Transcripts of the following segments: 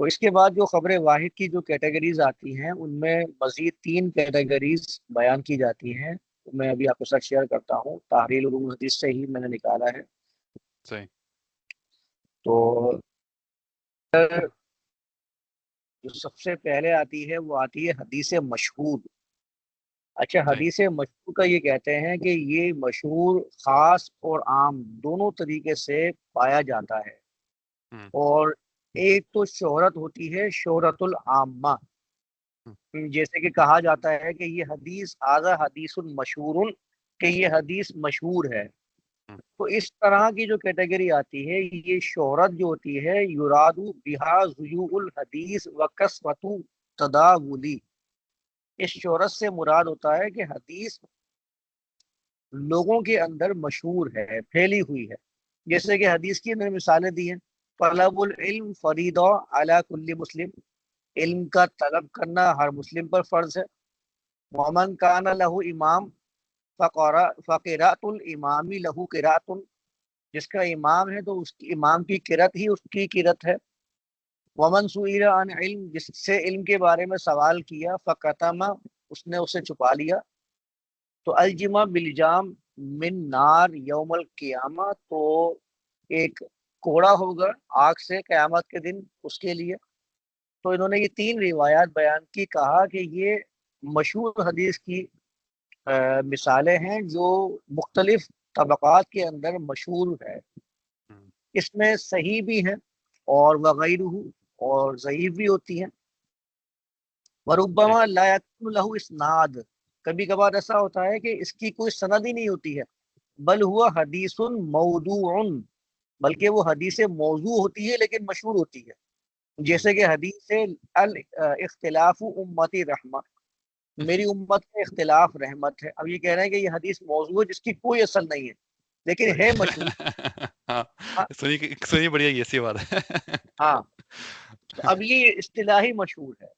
تو اس کے بعد جو خبر واحد کی جو کیٹیگریز آتی ہیں ان میں مزید 3 کیٹیگریز بیان کی جاتی ہیں. میں ابھی آپ کے ساتھ شیئر کرتا ہوں، تحریل علوم الحدیث سے ہی میں نے نکالا ہے. صحیح. تو جو سب سے پہلے آتی ہے وہ آتی ہے حدیث مشہور. اچھا، صحیح. حدیث مشہور کا یہ کہتے ہیں کہ یہ مشہور خاص اور عام دونوں طریقے سے پایا جاتا ہے. ہم، اور ایک تو شہرت ہوتی ہے شہرت العامہ، ہم، جیسے کہ کہا جاتا ہے کہ یہ حدیث ھذا حدیث مشہور، کہ یہ حدیث مشہور ہے. ہم، تو اس طرح کی جو کیٹیگری آتی ہے یہ شہرت جو ہوتی ہے یراد بہا ذیوع الحدیث و کثرۃ تداولی. اس شہرت سے مراد ہوتا ہے کہ حدیث لوگوں کے اندر مشہور ہے، پھیلی ہوئی ہے. جیسے کہ حدیث کی میں نے مثالیں دی ہیں، طلب العلم فریضہ علی کل مسلم، علم کا طلب کرنا ہر مسلم پر فرض ہے. ومن کان لہ امام فقراۃ الامام لہ قراۃ، جس کا امام ہے تو اس کی امام کی قرت ہی اس کی قرت ہے. ومن سئل عن علم، جس سے علم کے بارے میں سوال کیا، فکتم، اس نے اسے چھپا لیا. تو الجما بالجام من نار یوم القیامہ، تو ایک کوڑا ہوگا آگ سے قیامت کے دن اس کے لیے. تو انہوں نے یہ 3 روایات بیان کی، کہا کہ یہ مشہور حدیث کی مثالیں ہیں جو مختلف طبقات کے اندر مشہور ہے. ہم، اس میں صحیح بھی ہیں اور وغیرہ اور ضعیف بھی ہوتی ہیں. صحیح. وربما لا یکون لہ اسناد، کبھی کبھار ایسا ہوتا ہے کہ اس کی کوئی سند ہی نہیں ہوتی ہے. بل ہوا حدیث موضوع، بلکہ وہ حدیث موضوع ہوتی ہے لیکن مشہور ہوتی ہے. ہم، جیسے کہ حدیث الاختلاف امتی رحمہ، میری امت میں اختلاف رحمت ہے. اب یہ کہہ رہے ہیں کہ یہ حدیث موضوع ہے جس کی کوئی اصل نہیں ہے لیکن صحیح. ہے مشہور. ہاں، ہاں سنیے بڑھیا یہ سی بات ہے. ہاں. تو اب یہ اصطلاحی مشہور ہے.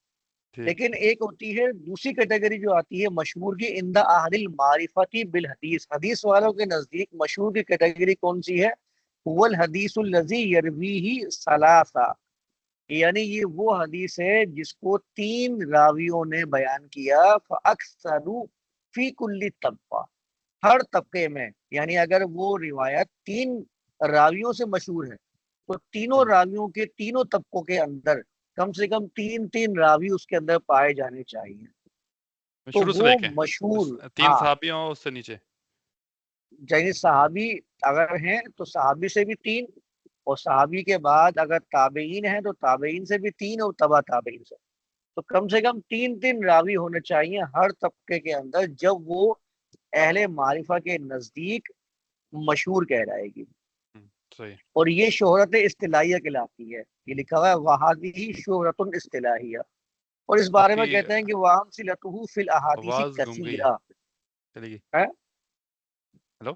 ٹھیک. لیکن ایک ہوتی ہے دوسری کیٹیگری جو آتی ہے مشہور کی، عند اہل المعرفتی بالحدیث، حدیث والوں کے نزدیک مشہور کی کیٹیگری کون سی ہے؟ هو الحدیث الذی یرویہ ثلاثہ، یعنی یہ وہ حدیث ہے جس کو 3 راویوں نے بیان کیا، فاکثر فی کل طبقہ، ہر طبقے میں. یعنی اگر وہ روایت 3 راویوں سے مشہور ہے تو تینوں ہم، راویوں کے تینوں طبقوں کے اندر کم سے کم 3 راوی اس کے اندر پائے جانے چاہیے. تو شروع سے لے وہ کے مشہور، 3 ہاں، صحابی ہوں اس سے نیچے. یعنی صحابی اگر ہیں تو صحابی سے بھی 3، اور صحابی کے بعد اگر تابعین ہیں تو تابعین سے بھی 3، اور تبع تابعین سے. تو کم سے کم 3 راوی ہونے چاہیے ہر طبقے کے اندر، جب وہ اہل معرفہ کے نزدیک مشہور کہلائے گی. ہم، صحیح. اور یہ شہرت اصطلاحیہ کہلاتی ہے. یہ لکھا ہوا ہے وہذہ شہرت اصطلاحیہ. اور اس آپ بارے میں کی کہتے ہیں کہ وہاں صلتہ فی الاحادیث آواز گم گئی ہے. کثیرہ چلے گی. ہے. ہلو.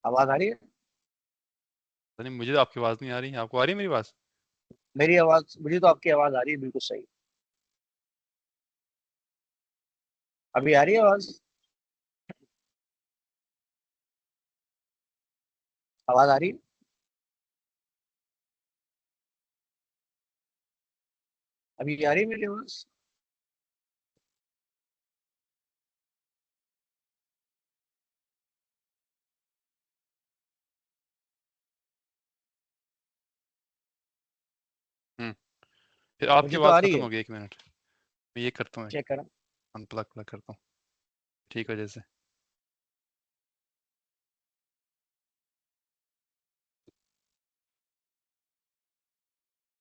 آواز آ رہی ہے؟ نہیں، مجھے تو آپ کی آواز نہیں آ رہی. آپ کو آ رہی ہے میری آواز؟ میری آواز، مجھے تو آپ کی آواز آ رہی ہے بالکل صحیح. ابھی آ رہی ہے آواز؟ آواز آ رہی ہے؟ ابھی آ رہی ہے میری آواز؟ ہم. پھر آپ کی مجھے تو آواز آ رہی ختم ہے. ہو گئی. 1 منٹ میں یہ کرتا ہوں، چیک کریں. ان پلگ کرتا ہوں. ٹھیک ہے جیسے.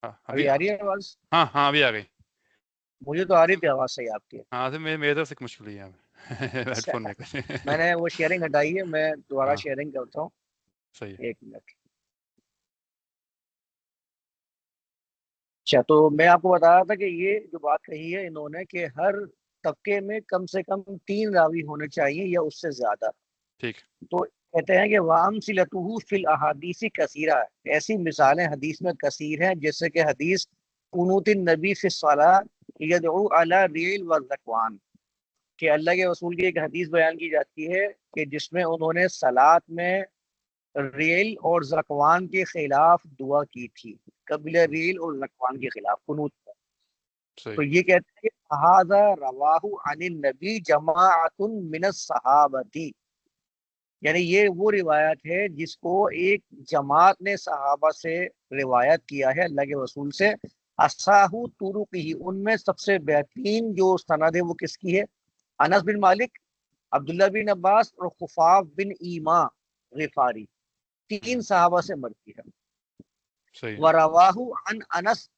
ہاں ابھی. ابھی آ رہی ہے آواز؟ ہاں ہاں ابھی آ گئی. مجھے تو آ رہی تھی آواز صحیح آپ کی. ہاں تو میرے طرف سے ایک مشکل ہے ہیڈ اچھا، فون میں کچھ. میں نے وہ شیئرنگ ہٹائی ہے، میں دوبارہ ہاں شیئرنگ کرتا ہوں. صحیح. 1 منٹ. اچھا، تو میں آپ کو بتا رہا تھا کہ یہ جو بات کہی ہے انہوں نے کہ ہر طبقے میں کم سے کم 3 راوی ہونے چاہیے یا اس سے زیادہ. ٹھیک. تو کہتے ہیں کہ وام صلتہ فی الاحادیث کثیرہ، ایسی مثالیں حدیث میں کثیر ہیں، جیسے کہ حدیث قنوت النبی فی الصلاۃ یدعو علی ریل والذکوان، کہ اللہ کے رسول کی ایک حدیث بیان کی جاتی ہے کہ جس میں انہوں نے صلات میں ریل اور زکوان کے خلاف دعا کی تھی، قبیلہ ریل اور زکوان کے خلاف قنوت میں۔ تو صحیح یہ کہتے ہیں ہذا رواہ عن النبی جماعت من الصحابتی، یعنی یہ وہ روایت ہے جس کو ایک جماعت نے صحابہ سے روایت کیا ہے اللہ کے رسول سے، اصحاح طرقہ، ان میں سب سے بہترین جو سند ہے وہ کس کی ہے؟ انس بن مالک، عبداللہ بن عباس اور خفاف بن ایما غفاری، تین صحابہ سے مرتی ہے۔ صحیح وَرَوَاهُ عَنْ انس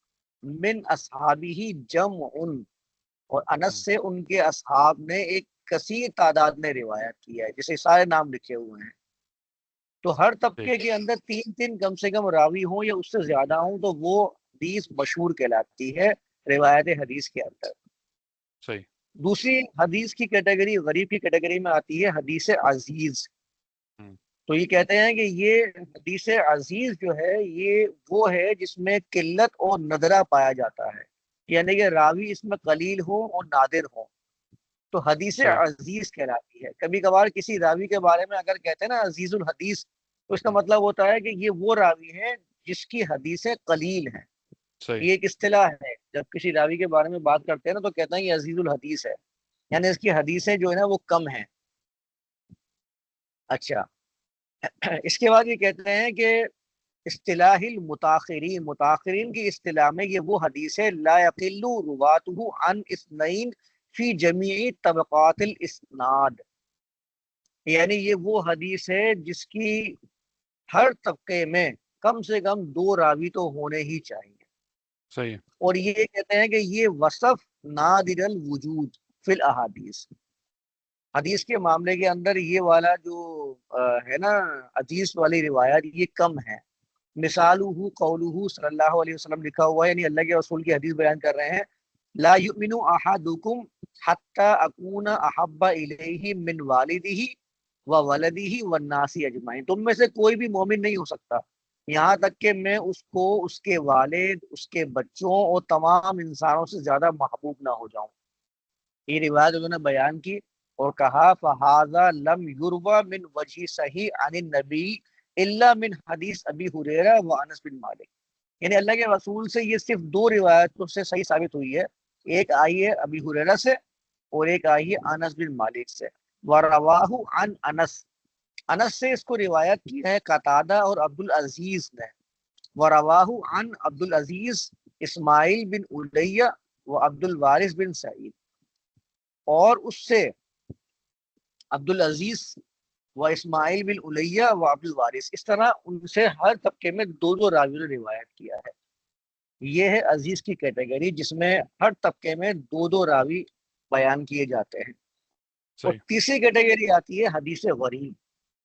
من اصحابہ جمع، اور انس سے ان کے اصحاب نے ایک کثیر تعداد میں روایت کی ہے، جسے سارے نام لکھے ہوئے ہیں۔ تو ہر صحیح طبقے کے اندر تین تین کم سے کم راوی ہوں یا اس سے زیادہ ہوں تو وہ حدیث مشہور کہلاتی ہے روایت حدیث کے اندر۔ صحیح دوسری حدیث کی کیٹیگری، غریب کی کیٹیگری میں آتی ہے حدیث عزیز۔ ہم، تو یہ کہتے ہیں کہ یہ حدیث عزیز جو ہے یہ وہ ہے جس میں قلت اور ندرہ پایا جاتا ہے، یعنی کہ راوی اس میں قلیل ہو اور نادر ہو، تو حدیث صحیح عزیز کہلاتی ہے۔ کبھی کبھار کسی راوی کے بارے میں اگر کہتے ہیں نا عزیز الحدیث، تو اس کا ہم، مطلب ہوتا ہے کہ یہ وہ راوی ہے جس کی حدیثیں قلیل ہیں۔ صحیح یہ ایک اصطلاح ہے، جب کسی راوی کے بارے میں بات کرتے ہیں نا تو کہتے ہیں یہ عزیز الحدیث ہے، یعنی اس کی حدیثیں جو ہے نا وہ کم ہیں۔ اچھا، اس کے بعد یہ کہتے ہیں کہ اصطلاح المتاخرین، متاخرین کی اصطلاح میں یہ وہ حدیث ہے لا یقل رواته عن اثنین فی جمیع طبقات الاسناد، یعنی یہ وہ حدیث ہے جس کی ہر طبقے میں کم سے کم دو راوی تو ہونے ہی چاہیے۔ صحیح اور یہ کہتے ہیں کہ یہ وصف نادر الوجود فی الاحادیث، حدیث کے معاملے کے اندر یہ والا جو ہے نا حدیث والی روایت یہ کم ہے۔ مثالہ قولہ صلی اللہ علیہ وسلم لکھا ہوا ہے، یعنی اللہ کے رسول کی حدیث بیان کر رہے ہیں، لا یؤمن احدکم حتی اکون احب الیہ من والدہ وولدہ والناس اجمعین، تم میں سے کوئی بھی مومن نہیں ہو سکتا یہاں تک کہ میں اس کو اس کے والد، اس کے بچوں اور تمام انسانوں سے زیادہ محبوب نہ ہو جاؤں۔ یہ روایت انہوں نے بیان کی اور کہا فہذا لم یروى من وجہ صحیح عن النبی الا من حدیث ابی ہریرہ و انس بن مالک، یعنی اللہ کے رسول سے یہ صرف دو روایتوں سے صحیح ثابت ہوئی ہے، ایک آئی ہے ابی ہریرہ سے اور ایک آئی ہے انس بن مالک سے۔ وَرَوَاهُ عن انس، انس سے اس کو روایت کی ہے قتادہ اور عبد العزیز نے۔ وَرَوَاهُ عن عبد العزیز اسماعیل بن الیہ و عبد الوارث بن سعید، اور اس سے عبد العزیز و اسماعیل بن الیہ و عبد الوارث، اس طرح ان سے ہر طبقے میں دو دو راویوں نے روایت کیا ہے۔ یہ ہے عزیز کی کیٹیگری جس میں ہر طبقے میں دو دو راوی بیان کیے جاتے ہیں۔ اور صحیح تیسری کیٹیگری آتی ہے حدیث غریب،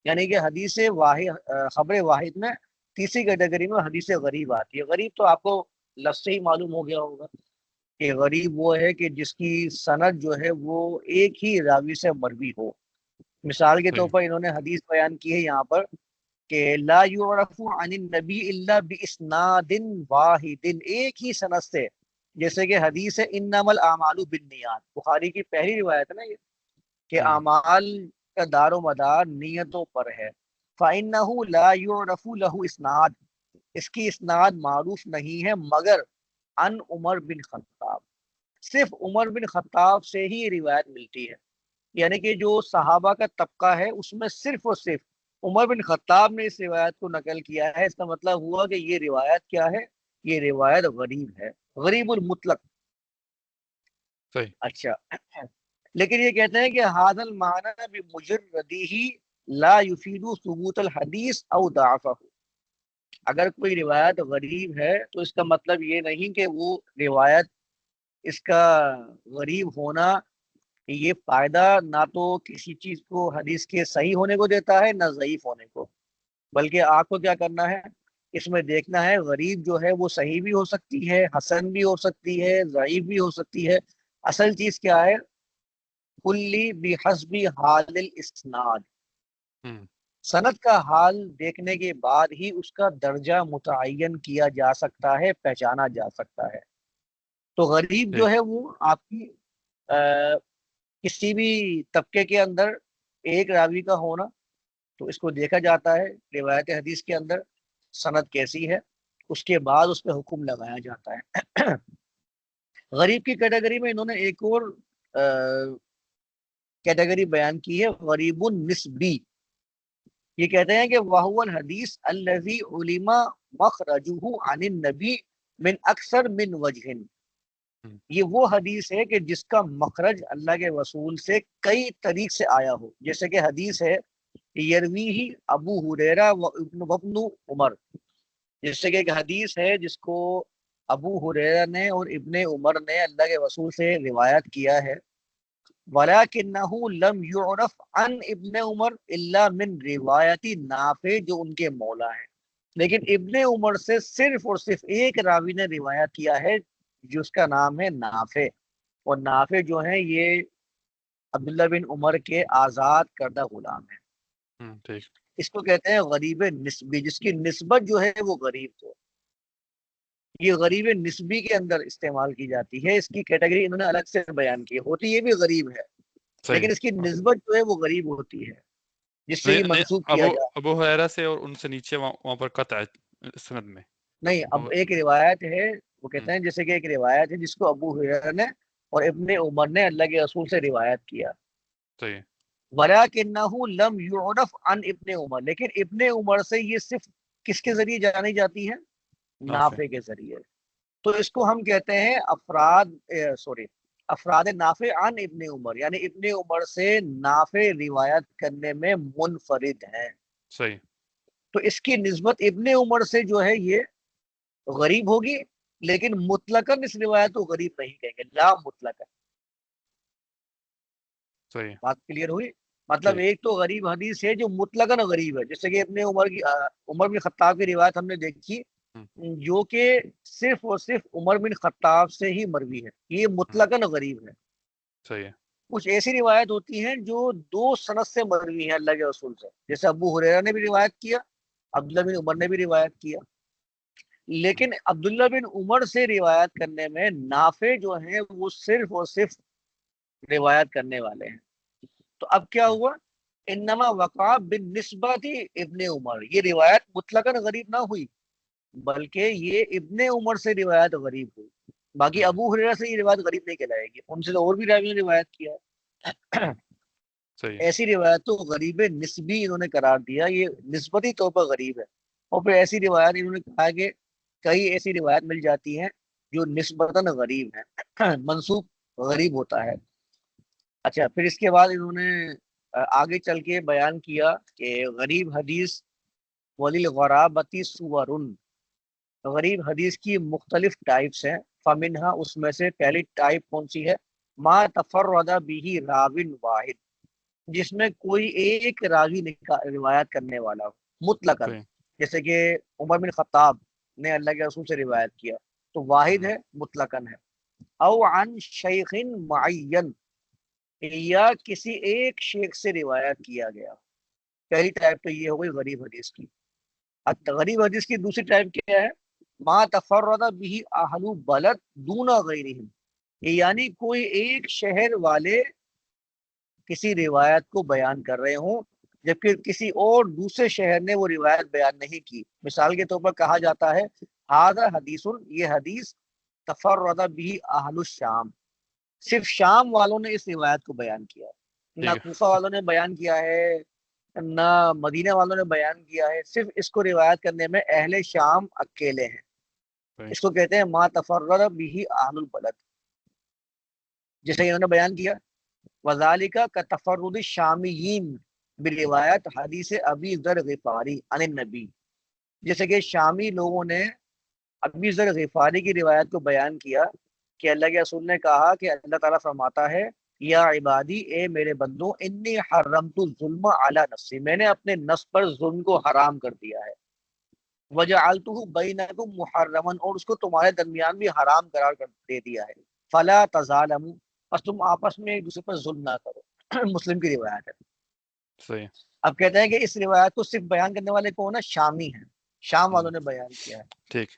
یعنی کہ حدیث واحد، خبر واحد میں تیسری کیٹیگری میں حدیث غریب آتی ہے۔ غریب تو آپ کو لفظ سے ہی معلوم ہو گیا ہوگا کہ غریب وہ ہے کہ جس کی سند جو ہے وہ ایک ہی راوی سے مروی ہو۔ مثال کے طور صحیح پر انہوں نے حدیث بیان کی ہے یہاں پر کہ لا یعرف عن النبی الا باسناد واحد، ایک ہی سند سے، جیسے کہ حدیث ہے انما الاعمال بالنیات، بخاری کی پہلی روایت ہے نا یہ، کہ اعمال کا دار و مدار نیتوں پر ہے۔ فإنه لا يعرف له اسناد، اس کی اسناد معروف نہیں ہے مگر ان عمر بن خطاب، صرف عمر بن خطاب سے ہی روایت ملتی ہے، یعنی کہ جو صحابہ کا طبقہ ہے اس میں صرف اور صرف عمر بن خطاب نے اس روایت کو نقل کیا ہے۔ اس کا مطلب ہوا کہ یہ روایت کیا ہے؟ یہ روایت غریب ہے، غریب المطلق۔ صحیح اچھا، لیکن یہ کہتے ہیں کہ هذا المعنى بمجرده لا يفيد ثبوت الحدیث او ضعفه، اگر کوئی روایت غریب ہے تو اس کا مطلب یہ نہیں کہ وہ روایت، اس کا غریب ہونا یہ فائدہ نہ تو کسی چیز کو حدیث کے صحیح ہونے کو دیتا ہے نہ ضعیف ہونے کو، بلکہ آپ کو کیا کرنا ہے، اس میں دیکھنا ہے غریب جو ہے وہ صحیح بھی ہو سکتی ہے، حسن بھی ہو سکتی ہے، ضعیف بھی ہو سکتی ہے، اصل چیز کیا ہے، کلی بحسب حال الاسناد، ہم، سند کا حال دیکھنے کے بعد ہی اس کا درجہ متعین کیا جا سکتا ہے، پہچانا جا سکتا ہے۔ تو غریب صحیح جو ہے وہ آپ کی کسی بھی طبقے کے اندر ایک راوی کا ہونا، تو اس کو دیکھا جاتا ہے روایت حدیث کے اندر سند کیسی ہے، اس کے بعد اس پہ حکم لگایا جاتا ہے۔ غریب کی کیٹیگری میں انہوں نے ایک اور کیٹیگری بیان کی ہے، غریب النسبی۔ یہ کہتے ہیں کہ وَهُوَ الْحَدِيث الَّذِي عُلِمَ مَخْرَجُهُ عَنِ النَّبِي من اکثر من وجہ۔ یہ وہ حدیث ہے کہ جس کا مخرج اللہ کے رسول سے کئی طریق سے آیا ہو، جیسے کہ حدیث ہے یرویہ ابو ہریرہ وابن عمر، جس سے کہ ایک حدیث ہے جس کو ابو ہریرہ نے اور ابن عمر نے اللہ کے رسول سے روایت کیا ہے، وَلَكِنَّهُ لَمْ يُعْرَفْ عَنْ ابن عمر إِلَّا مِنْ روایتی نافع، جو ان کے مولا ہیں، لیکن ابن عمر سے صرف اور صرف ایک راوی نے روایت کیا ہے جس کا نام ہے نافع، اور نافع جو ہیں یہ عبداللہ بن عمر کے آزاد کردہ غلام ہیں۔ ٹھیک، اس کو کہتے ہیں غریب نسبی، جس کی نسبت جو ہے وہ غریب ہو، یہ غریب نسبی کے اندر استعمال کی جاتی ہے۔ اس کی کیٹیگری انہوں نے الگ سے بیان کی، ہوتی یہ بھی غریب ہے صحیح۔ لیکن اس کی نسبت جو ہے وہ غریب ہوتی ہے، جس سے یہ نہیں منسوب کیا جائے۔ ابو ہریرہ سے اور ان سے نیچے وہاں پر قطع ہے سند میں۔ نہیں، اب ایک روایت ہے، وہ کہتے ہیں جیسے کہ ایک روایت ہے جس کو ابو ہریرہ نے اور ابن عمر نے اللہ کے رسول سے روایت کیا، صحیح، وَلَكِنَّهُ لَمْ يُعْرَفْ عَنْ ابن عمر، لیکن ابن عمر سے یہ صرف کس کے ذریعے جانی جاتی ہے؟ نافع، نافع کے ذریعے۔ تو اس کو ہم کہتے ہیں افراد نافع عن ابن عمر، یعنی ابن عمر سے نافع روایت کرنے میں منفرد ہیں، صحیح، تو اس کی نسبت ابن عمر سے جو ہے یہ غریب ہوگی، لیکن مطلقاً اس روایت کو غریب نہیں کہیں گے، لا مطلقاً۔ صحیح، بات کلیئر ہوئی؟ مطلب ٹھیک، ایک تو غریب حدیث ہے جو مطلقاً غریب ہے، جیسے کہ ابن عمر بن خطاب کی روایت ہم نے دیکھی جو کہ صرف اور صرف عمر بن خطاب سے ہی مروی ہے، یہ مطلقاً غریب ہے۔ صحیح ہے، کچھ ایسی روایت ہوتی ہیں جو دو سند سے مروی ہیں اللہ کے رسول سے، جیسے ابو ہریرہ نے بھی روایت کیا، عبداللہ بن عمر نے بھی روایت کیا، لیکن عبداللہ بن عمر سے روایت کرنے میں نافع جو ہیں وہ صرف اور صرف روایت کرنے والے ہیں۔ تو اب کیا ہوا؟ انما وقع بالنسبت ابن عمر، یہ روایت مطلقاً غریب نہ ہوئی بلکہ یہ ابن عمر سے روایت غریب ہوئی، باقی ابو ہریرہ سے یہ روایت غریب نہیں کہلائے گی، ان سے تو اور بھی راویوں نے روایت کیا ہے۔ صحیح، ایسی روایت تو غریب نسبی انہوں نے قرار دیا، یہ نسبتی طور پر غریب ہے۔ اور پھر ایسی روایت انہوں نے کہا کہ کئی ایسی روایت مل جاتی ہیں جو نسبتاً غریب ہیں، منسوب غریب ہوتا ہے۔ اچھا، پھر اس کے بعد انہوں نے آگے چل کے بیان کیا کہ غریب حدیث وللغرابتی سورن، غریب حدیث کی مختلف ٹائپس ہیں، فمنہا، اس میں سے پہلی ٹائپ کون سی ہے؟ ما تفرد به راوی واحد، جس میں کوئی ایک راوی روایت کرنے والا ہو مطلقاً، صحیح، جیسے کہ عمر بن خطاب نے اللہ کے رسول سے روایت کیا تو واحد ہے، مطلقاً ہے۔ او عن شیخ معین، یا کسی ایک شیخ سے روایت کیا گیا، پہلی ٹائپ تو یہ ہو گئی غریب حدیث کی۔ غریب حدیث کی دوسری ٹائپ کیا ہے؟ ما تفرد به اہل بلد دون غیرہم، یعنی کوئی ایک شہر والے کسی روایت کو بیان کر رہے ہوں جبکہ کسی اور دوسرے شہر نے وہ روایت بیان نہیں کی۔ مثال کے طور پر کہا جاتا ہے ھذا حدیث، یہ حدیث تفرد به اہل الشام، صرف شام والوں نے اس روایت کو بیان کیا ہے، نہ کوفہ والوں نے بیان کیا ہے نہ مدینہ والوں نے بیان کیا ہے، صرف اس کو روایت کرنے میں اہل شام اکیلے ہیں۔ اس کو کہتے ہیں ما تفرد به اہل البلد، جیسے انہوں نے بیان کیا وذالک کتفرد الشامیین بروایت حدیث ابی ذر غفاری عن النبی، جیسے کہ شامی لوگوں نے ابی ذر غفاری کی روایت کو بیان کیا کہ اللہ کے رسول نے کہا کہ اللہ تعالیٰ فرماتا ہے یا عبادی، اے میرے بندوں، انی حرمت الظلم علی نفسی، میں نے اپنے نفس پر ظلم کو حرام کر دیا ہے، وجعلتہ بینکم محرما، اور اس کو تمہارے درمیان بھی حرام قرار کر دے دیا ہے، فلا تظالموا، بس تم آپس میں ایک دوسرے پر ظلم نہ کرو۔ مسلم کی روایت ہے۔ صحیح، اب کہتے ہیں کہ اس روایت کو صرف بیان کرنے والے کون ہیں؟ شامی ہیں، شام والوں نے بیان کیا ہے۔ ٹھیک،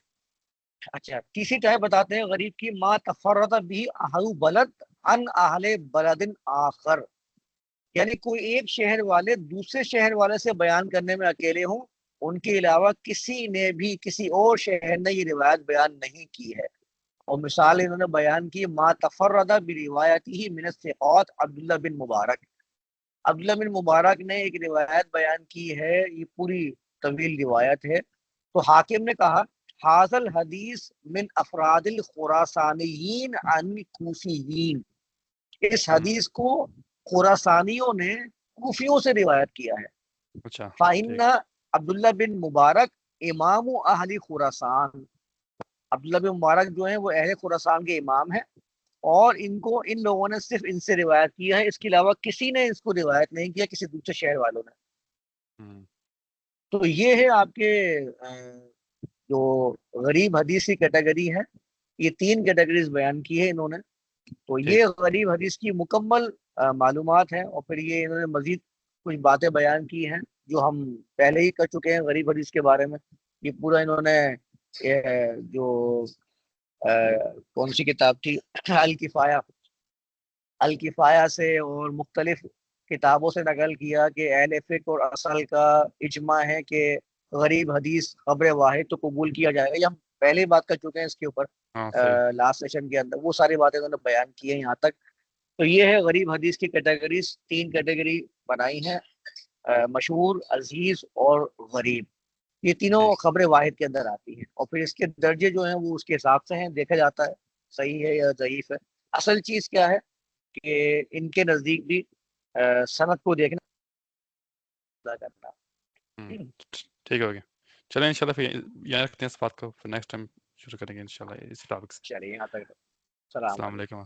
اچھا، تیسری ٹائپ بتاتے ہیں غریب کی، ما تفرد بھی اہل بلد عن اہل بلد آخر، یعنی کوئی ایک شہر والے دوسرے شہر والے سے بیان کرنے میں اکیلے ہوں، ان کے علاوہ کسی نے بھی کسی اور شہر نے یہ روایت بیان نہیں کی ہے. اور مثال انہوں نے بیان کی ما تفرد بروایتہ من الثقات عبداللہ بن مبارک. عبداللہ بن مبارک نے ایک روایت بیان کی ہے، یہ پوری طویل روایت ہے. تو حاکم نے کہا حاصل حدیث من افراد الخراسانیین عن کوفیین، اس حدیث کو خراسانیوں نے کوفیوں سے روایت کیا ہے. اچھا فَإِنَّ عبداللہ بن مبارک امام اہل خراسان، عبداللہ بن مبارک جو ہیں وہ اہل خراسان کے امام ہیں، اور ان لوگوں نے صرف ان سے روایت کیا ہے، اس کے علاوہ کسی نے اس کو روایت نہیں کیا کسی دوسرے شہر والوں نے. تو یہ ہے آپ کے جو غریب حدیث کی کیٹیگری ہے، یہ 3 کیٹیگریز بیان کی ہے انہوں نے. تو یہ غریب حدیث کی مکمل معلومات ہیں، اور پھر یہ انہوں نے مزید کچھ باتیں بیان کی ہیں جو ہم پہلے ہی کر چکے ہیں غریب حدیث کے بارے میں. یہ پورا انہوں نے جو کون سی کتاب تھی الکفایہ سے اور مختلف کتابوں سے نقل کیا کہ اہل فقہ اور اصل کا اجماع ہے کہ غریب حدیث خبر واحد تو قبول کیا جائے گا. یہ ہم پہلے ہی بات کر چکے ہیں اس کے اوپر لاسٹ سیشن کے اندر، وہ ساری باتیں انہوں نے بیان کی ہیں یہاں تک. تو یہ ہے غریب حدیث کی کیٹیگریز، 3 کیٹیگری بنائی ہیں، مشہور، عزیز اور غریب. یہ تینوں خبر واحد کے اندر آتی ہیں، اور پھر اس کے درجے جو ہیں وہ اس کے حساب سے ہیں، دیکھا جاتا ہے صحیح ہے یا ضعیف ہے. اصل چیز کیا ہے کہ ان کے نزدیک بھی سند کو دیکھنا کرنا. ٹھیک ہو گیا. چلیں انشاءاللہ پھر یہاں رکھتے ہیں اس بات کو، پھر نیکسٹ ٹائم شروع کریں گے انشاءاللہ اس ٹاپک سے. چلیے یہاں تک. السلام علیکم.